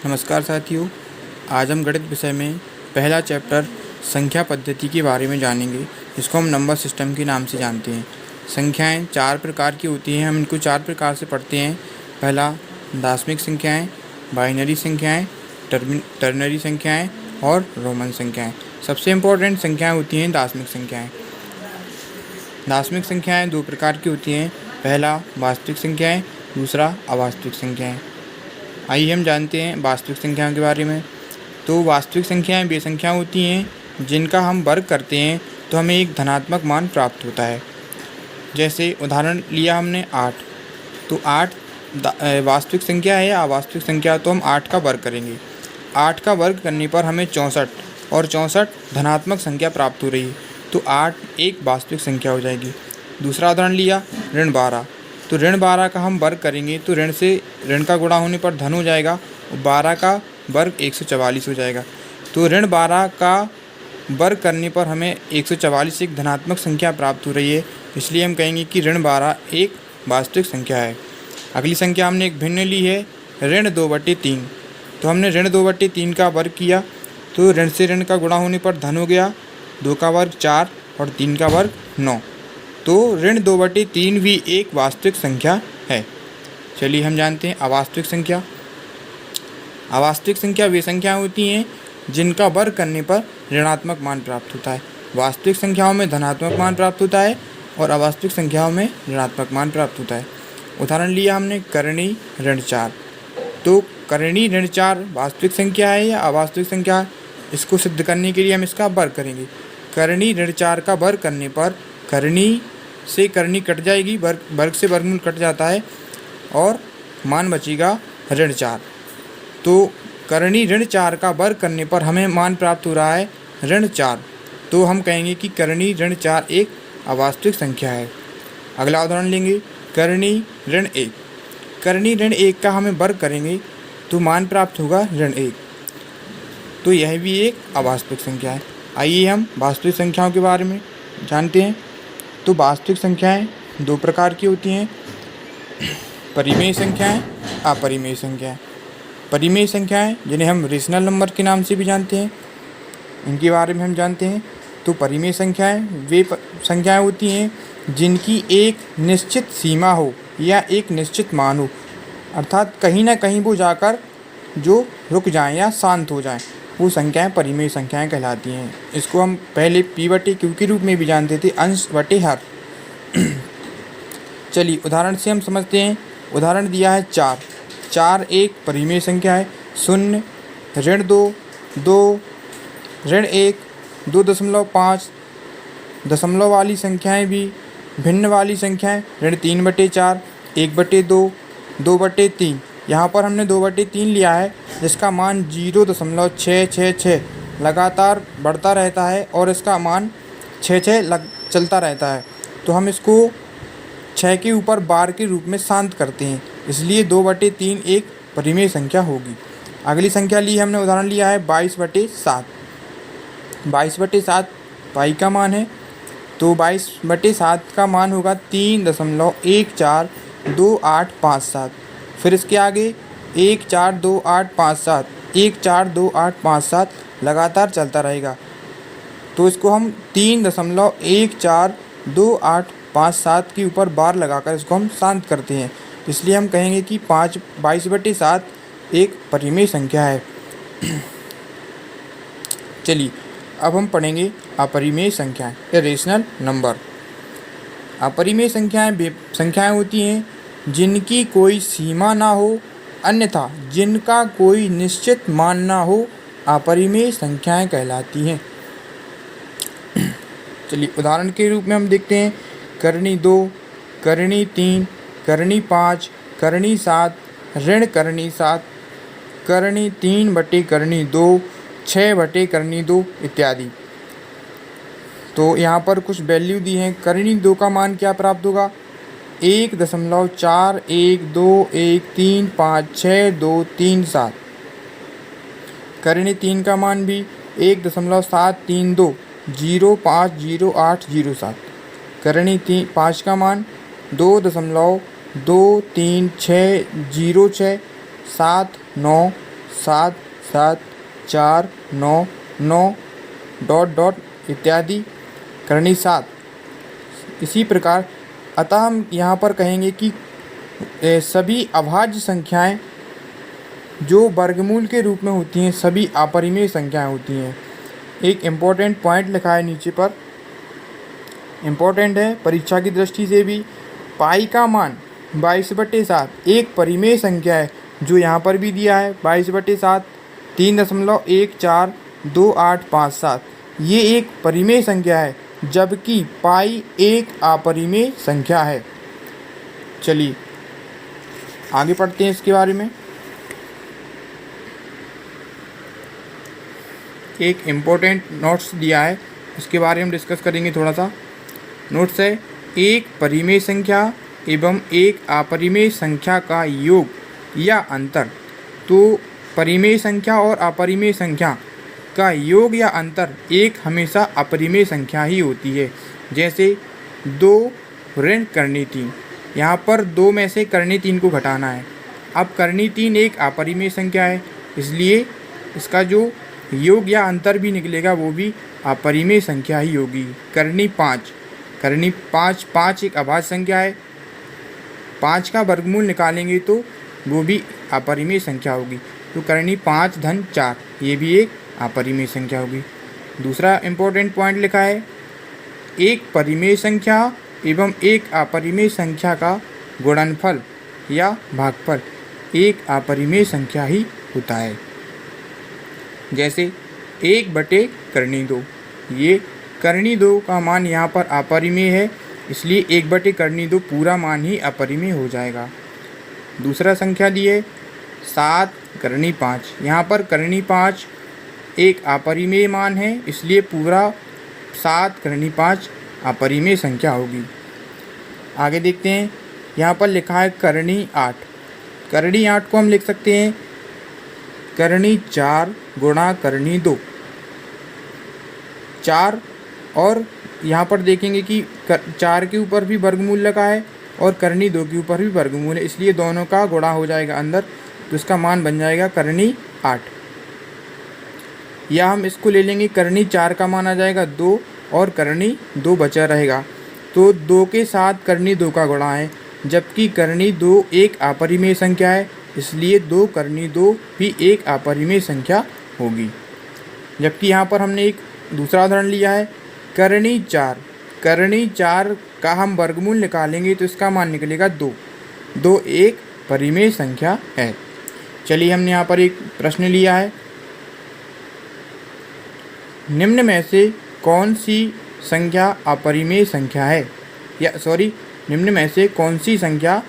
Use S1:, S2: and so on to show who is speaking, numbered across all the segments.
S1: नमस्कार साथियों, आज हम गणित विषय में पहला चैप्टर संख्या पद्धति के बारे में जानेंगे, जिसको हम नंबर सिस्टम के नाम से जानते हैं। संख्याएं चार प्रकार की होती हैं, हम इनको चार प्रकार से पढ़ते हैं। पहला दशमिक संख्याएं, बाइनरी संख्याएं, टर्नरी संख्याएं और रोमन संख्याएं। सबसे इम्पोर्टेंट संख्याएं होती हैं दशमिक संख्याएं। दशमिक संख्याएं दो प्रकार की होती हैं, पहला वास्तविक संख्याएं, दूसरा अवास्तविक संख्याएं। आइए हम जानते हैं वास्तविक संख्याओं के बारे में। तो वास्तविक संख्याएं वे संख्या होती हैं जिनका हम वर्ग करते हैं तो हमें एक धनात्मक मान प्राप्त होता है। जैसे उदाहरण लिया हमने 8, तो 8 वास्तविक संख्या है या अवास्तविक संख्या, तो हम 8 का वर्ग करेंगे। 8 का वर्ग करने पर हमें 64 और 64 धनात्मक संख्या प्राप्त हो रही है, तो 8 एक वास्तविक संख्या हो जाएगी। दूसरा उदाहरण लिया ऋण 12, तो ऋण 12 का हम वर्ग करेंगे तो ऋण से ऋण का गुणा होने पर धन हो जाएगा और 12 का वर्ग 144 हो जाएगा। तो ऋण 12 का वर्ग करने पर हमें 144 एक धनात्मक संख्या प्राप्त हो रही है, इसलिए हम कहेंगे कि ऋण 12 एक वास्तविक संख्या है। अगली संख्या हमने एक भिन्न ली है ऋण 2/3, तो हमने ऋण 2/3 का वर्ग किया तो ऋण से ऋण का गुणा होने पर धन हो गया, 2 का वर्ग 4 और 3 का वर्ग 9, तो ऋण 2/3 भी एक वास्तविक संख्या है। चलिए हम जानते हैं अवास्तविक संख्या। अवास्तविक संख्या वे संख्या होती हैं जिनका वर्ग करने पर ऋणात्मक मान प्राप्त होता है। वास्तविक संख्याओं में धनात्मक मान प्राप्त होता है और अवास्तविक संख्याओं में ऋणात्मक मान प्राप्त होता है। उदाहरण लिया हमने करणी ऋण 4, तो करणी ऋण 4 वास्तविक संख्या है या अवास्तविक संख्या है, इसको सिद्ध करने के लिए हम इसका वर्ग करेंगे। करणी ऋण 4 का वर्ग करने पर करणी से करणी कट जाएगी, वर्ग से वर्गमूल कट जाता है और मान बचेगा ऋण 4। तो करणी ऋण 4 का वर्ग करने पर हमें मान प्राप्त हो रहा है ऋण 4, तो हम कहेंगे कि करणी ऋण 4 एक अवास्तविक संख्या है। अगला उदाहरण लेंगे करणी ऋण 1, करणी ऋण 1 का हमें वर्ग करेंगे तो मान प्राप्त होगा ऋण 1, तो यह भी एक अवास्तविक संख्या है। आइए हम वास्तविक संख्याओं के बारे में जानते हैं। तो वास्तविक संख्याएं दो प्रकार की होती हैं, परिमेय संख्याएं, अपरिमेय संख्याएं। परिमेय संख्याएं जिन्हें हम रेशनल नंबर के नाम से भी जानते हैं, इनके बारे में हम जानते हैं। तो परिमेय संख्याएं वे संख्याएं होती हैं जिनकी एक निश्चित सीमा हो या एक निश्चित मान हो, अर्थात कहीं ना कहीं वो जाकर जो रुक जाएं या शांत हो जाएं, वो संख्याएं परिमेय संख्याएं कहलाती हैं। इसको हम पहले P/Q के रूप में भी जानते थे, अंश बटे हर। चलिए उदाहरण से हम समझते हैं। उदाहरण दिया है 4, 4 एक परिमेय संख्या है। 0 ऋण 2, 2 ऋण 1, 2.5 दशमलव वाली संख्याएं भी भिन्न वाली संख्याएं ऋण 3/4, 1/2, 2/3। यहाँ पर हमने 2/3 लिया है जिसका मान 0.666 लगातार बढ़ता रहता है और इसका मान 6 चलता रहता है, तो हम इसको 6 के ऊपर बार के रूप में शांत करते हैं, इसलिए 2/3 एक परिमेय संख्या होगी। अगली संख्या ली हमने, उदाहरण लिया है 22/7, 22/7 पाई का मान है, तो 22/7 का मान होगा 3.142857। फिर इसके आगे 142857, 142857 लगातार चलता रहेगा, तो इसको हम 3.1425857 के ऊपर बार लगाकर इसको हम शांत करते हैं, इसलिए हम कहेंगे कि 22/7 एक परिमेय संख्या है। चलिए अब हम पढ़ेंगे अपरिमेय संख्याएं या रेशनल नंबर। अपरिमेय संख्याएं होती हैं जिनकी कोई सीमा ना हो, अन्यथा जिनका कोई निश्चित मान ना हो, अपरिमेय संख्याएं कहलाती हैं। चलिए उदाहरण के रूप में हम देखते हैं करणी 2, करणी 3, करणी 5, करणी 7, ऋण करणी 7, करणी 3/2, 6/2 इत्यादि। तो यहाँ पर कुछ वैल्यू दी हैं। करणी 2 का मान क्या प्राप्त होगा, 1.4121356237। करणी 3 का मान भी 1.732050807। करणी 5 का मान 2.2360679 7 7 4 9 9 डॉट डॉट इत्यादि करनी 7। इसी प्रकार अतः हम यहाँ पर कहेंगे कि सभी अभाज्य संख्याएं जो वर्गमूल के रूप में होती हैं सभी अपरिमेय संख्याएं होती हैं। एक इम्पोर्टेंट पॉइंट लिखा है नीचे पर, इम्पोर्टेंट है परीक्षा की दृष्टि से भी। पाई का मान 22/7 एक परिमेय संख्या है, जो यहाँ पर भी दिया है 22/7 3.1422857 ये एक परिमेय संख्या है, जबकि पाई एक अपरिमेय संख्या है। चलिए आगे पढ़ते हैं इसके बारे में। एक इम्पोर्टेंट नोट्स दिया है, इसके बारे में डिस्कस करेंगे थोड़ा सा। नोट्स है, एक परिमेय संख्या एवं एक अपरिमेय संख्या का योग या अंतर। तो परिमेय संख्या और अपरिमेय संख्या का योग या अंतर एक हमेशा अपरिमेय संख्या ही होती है। जैसे 2 ऋण करनी 3, यहाँ पर 2 में से करनी 3 को घटाना है। अब करनी 3 एक अपरिमेय संख्या है, इसलिए इसका जो योग या अंतर भी निकलेगा वो भी अपरिमेय संख्या ही होगी। करनी 5 5 एक अभाज्य संख्या है, 5 का वर्गमूल निकालेंगे तो वो भी अपरिमेय संख्या होगी। तो करनी 5 धन 4 ये भी एक अपरिमेय संख्या होगी। दूसरा इम्पोर्टेंट पॉइंट लिखा है, एक परिमेय संख्या एवं एक अपरिमेय संख्या का गुणनफल या भागफल एक अपरिमेय संख्या ही होता है। जैसे 1/करनी 2, ये करनी 2 का मान यहाँ पर अपरिमेय है, इसलिए 1/करनी 2 पूरा मान ही अपरिमेय हो जाएगा। दूसरा संख्या दी है 7 करनी 5, यहाँ पर करनी 5 एक अपरिमेय मान है, इसलिए पूरा 7 करनी 5 अपरिमेय संख्या होगी। आगे देखते हैं, यहाँ पर लिखा है करनी 8। करनी 8 को हम लिख सकते हैं करनी 4 गुणा करनी 2। 4 और यहाँ पर देखेंगे कि 4 के ऊपर भी वर्गमूल लगा है और करनी 2 के ऊपर भी वर्गमूल है, इसलिए दोनों का गुणा हो जाएगा अंदर, तो इसका मान बन जाएगा करनी 8। या हम इसको ले लेंगे करनी 4 का मान आ जाएगा 2 और करनी 2 बचा रहेगा, तो 2 के साथ करनी 2 का गुणा है, जबकि करनी 2 एक अपरिमेय संख्या है, इसलिए 2 करनी 2 भी एक अपरिमेय संख्या होगी। जबकि यहाँ पर हमने एक दूसरा उदाहरण लिया है करनी 4 का हम वर्गमूल निकालेंगे तो इसका मान निकलेगा 2 एक परिमेय संख्या है। चलिए हमने यहाँ पर एक प्रश्न लिया है, निम्न में से कौन सी संख्या अपरिमेय संख्या है, या सॉरी निम्न में से कौन सी संख्या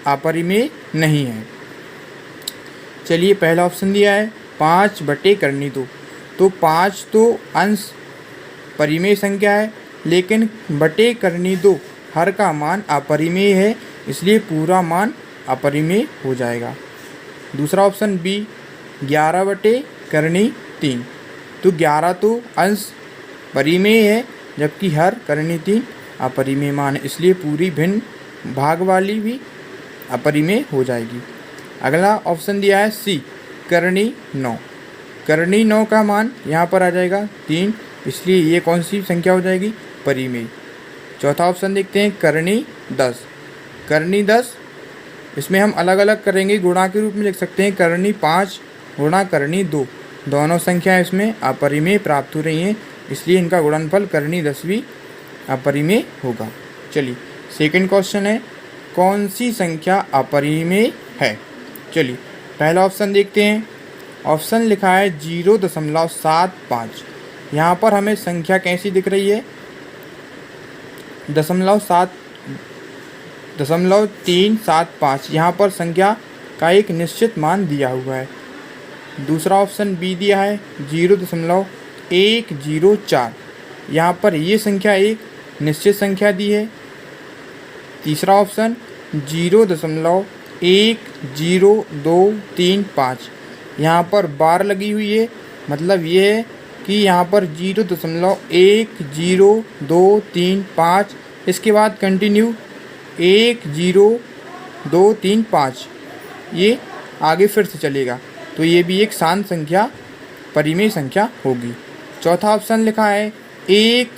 S1: अपरिमेय नहीं है। चलिए पहला ऑप्शन दिया है 5/करनी 2, तो 5 तो अंश परिमेय संख्या है, लेकिन बटे करनी 2 हर का मान अपरिमेय है, इसलिए पूरा मान अपरिमेय हो जाएगा। दूसरा ऑप्शन बी 11/करनी 3, तो 11 तो अंश परिमेय है, जबकि हर करनी 3 अपरिमेय मान है, इसलिए पूरी भिन्न भाग वाली भी अपरिमेय हो जाएगी। अगला ऑप्शन दिया है सी करनी 9। करनी 9 का मान यहाँ पर आ जाएगा 3, इसलिए ये कौन सी संख्या हो जाएगी, परिमेय। चौथा ऑप्शन देखते हैं करनी 10। करनी 10 इसमें हम अलग अलग करेंगे, गुणा के रूप में लिख सकते हैं करनी 5 गुणा करनी 2, दोनों संख्याएं इसमें अपरिमेय प्राप्त हो रही हैं, इसलिए इनका गुणनफल करनी 10 भी अपरिमेय होगा। चलिए सेकंड क्वेश्चन है, कौन सी संख्या अपरिमेय है। चलिए पहला ऑप्शन देखते हैं, ऑप्शन लिखा है 0.75। यहाँ पर हमें संख्या कैसी दिख रही है, 0.375, यहाँ पर संख्या का एक निश्चित मान दिया हुआ है। दूसरा ऑप्शन बी दिया है 0.104, यहाँ पर ये संख्या एक निश्चित संख्या दी है। तीसरा ऑप्शन 0.10235, यहाँ पर बार लगी हुई है, मतलब ये है कि यहाँ पर 0.10235, इसके बाद कंटिन्यू 10235, ये आगे फिर से चलेगा, तो ये भी एक शांत संख्या परिमेय संख्या होगी। चौथा ऑप्शन लिखा है 1.1,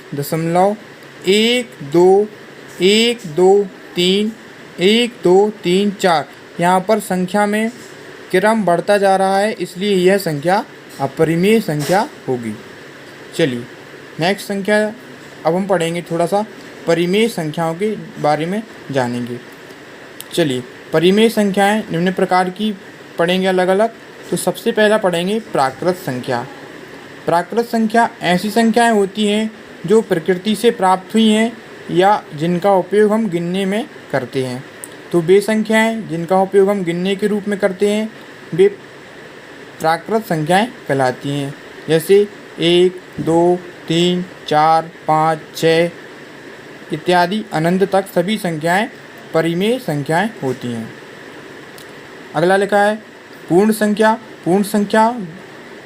S1: 1, 2, 3, 4। यहाँ पर संख्या में क्रम बढ़ता जा रहा है, इसलिए यह संख्या अपरिमेय संख्या होगी। चलिए नेक्स्ट संख्या अब हम पढ़ेंगे, थोड़ा सा परिमेय संख्याओं के बारे में जानेंगे। चलिए परिमेय संख्याएं निम्न प्रकार की पढ़ेंगे अलग अलग। तो सबसे पहला पढ़ेंगे प्राकृत संख्या। प्राकृत संख्या ऐसी संख्याएं होती हैं जो प्रकृति से प्राप्त हुई हैं या जिनका उपयोग हम गिनने में करते हैं। तो वे संख्याएं जिनका उपयोग हम गिनने के रूप में करते हैं वे प्राकृत संख्याएं कहलाती हैं। जैसे 1, 2, 3, 4, 5, 6 इत्यादि अनंत तक सभी संख्याएं परिमेय संख्याएं होती हैं। अगला लिखा है पूर्ण संख्या। पूर्ण संख्या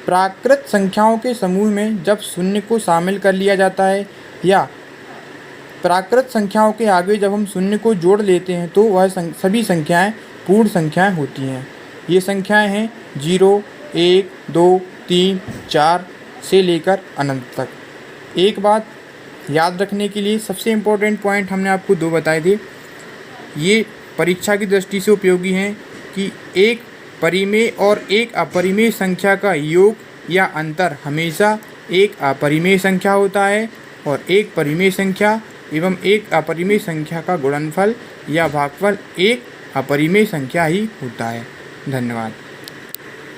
S1: प्राकृत संख्याओं के समूह में जब शून्य को शामिल कर लिया जाता है या प्राकृत संख्याओं के आगे जब हम शून्य को जोड़ लेते हैं तो वह सभी संख्याएं पूर्ण संख्याएं होती हैं। ये संख्याएं हैं 0, 1, 2, 3, 4 से लेकर अनंत तक। एक बात याद रखने के लिए सबसे इम्पोर्टेंट पॉइंट हमने आपको 2 बताए थे, ये परीक्षा की दृष्टि से उपयोगी हैं कि एक परिमेय और एक अपरिमेय संख्या का योग या अंतर हमेशा एक अपरिमेय संख्या होता है और एक परिमेय संख्या एवं एक अपरिमेय संख्या का गुणनफल या भागफल एक अपरिमेय संख्या ही होता है। धन्यवाद।